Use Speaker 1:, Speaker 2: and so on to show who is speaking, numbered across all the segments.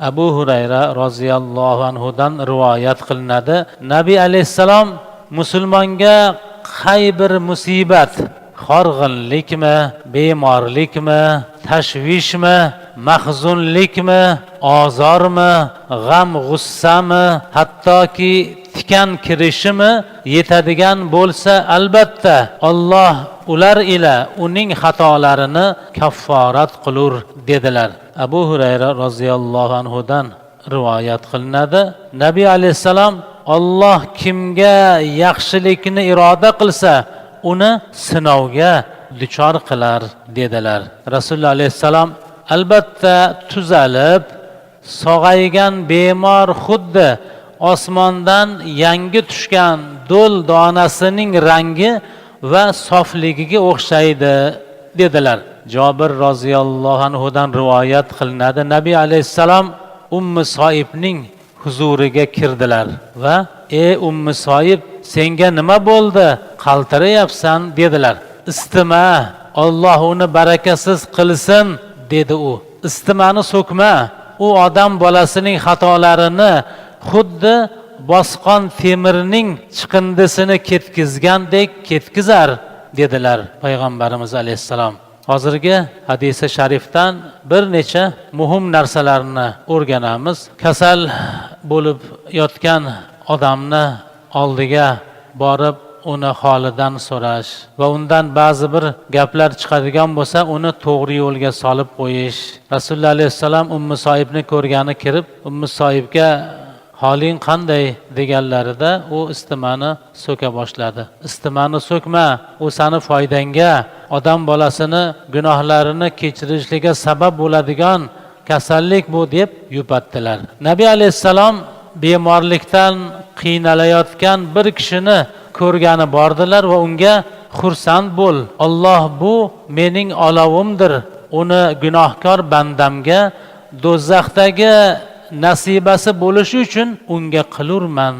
Speaker 1: Abu Hurayra roziyallohu anhudan rivoyat qilinadi. Nabiy alayhissalom musulmonga qay bir musibat, horg'inlikmi, bemorlikmi, tashvishmi, mahzunlikmi, ozormi, g'am g'ussami, hattoki tikan kirishimi yetadigan bo'lsa, albatta Alloh ular ila uning xatolarini kafforat qilur dedilar. Abu Hurayra roziyallohu anhudan rivoyat qilinadi. Nabiy alayhissalom Alloh kimga yaxshilikni iroda qilsa, uni sinovga duchor qilar dedilar. Rasululloh alayhissalom albatta tuzalib, sog'aygan bemor xuddi osmondan yangi tushgan do'l donasining rangi va sofligiga o'xshaydi dedilar. Jobir roziyallohu anhudan rivoyat qilinadi. Nabiy alayhissalom Ummu Soibning huzuriga kirdilar va ey Ummu Soib, senga nima bo'ldi? Qaltirayapsan dedilar. Istima, Alloh uni barakasiz qilsin dedi u. Istimani so'kma. U odam bolasining xatolarini xuddi bosqon temirning chiqindisini ketkizgandek ketkizar dedilar payg'ambarimiz alayhissalom. Hozirgi hadisi sharifdan bir necha muhim narsalarni o'rganamiz. Kasal bo'lib yotgan odamni oldiga borib uni holidan so'rash va undan ba'zi bir gaplar chiqadigan bo'lsa, uni to'g'ri yo'lga solib qo'yish. Rasululloh alayhissalom Ummu Soibni ko'rgani kirib, Ummu Soibga holing qanday deganlarida u istimani so'ka boshladi. Istimani so'kma, u seni foydangga, odam bolasini gunohlarini kechirishligiga sabab bo'ladigan kasallik bu deb yupatdilar. Nabiy alayhissalom bemorlikdan qiynalayotgan bir kishini ko'rgani bordilar va unga xursand bo'l. Alloh bu mening olovimdir. Uni gunohkor bandamga do'zaxdagi nasibasi bo'lishi uchun unga qilurman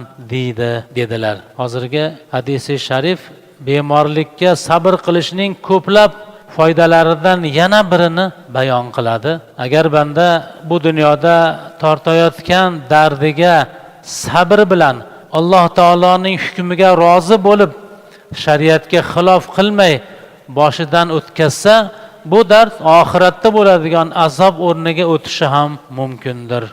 Speaker 1: dedilar. Hozirgi hadisi sharif bemorlikka sabr qilishning ko'plab foydalaridan yana birini bayon qiladi. Agar banda bu dunyoda tortayotgan dardiga sabr bilan Alloh taoloning hukmiga rozi bo'lib, shariatga xilof qilmay boshidan o'tkazsa, bu dard oxiratda bo'ladigan azob o'rniga o'tishi ham mumkindir.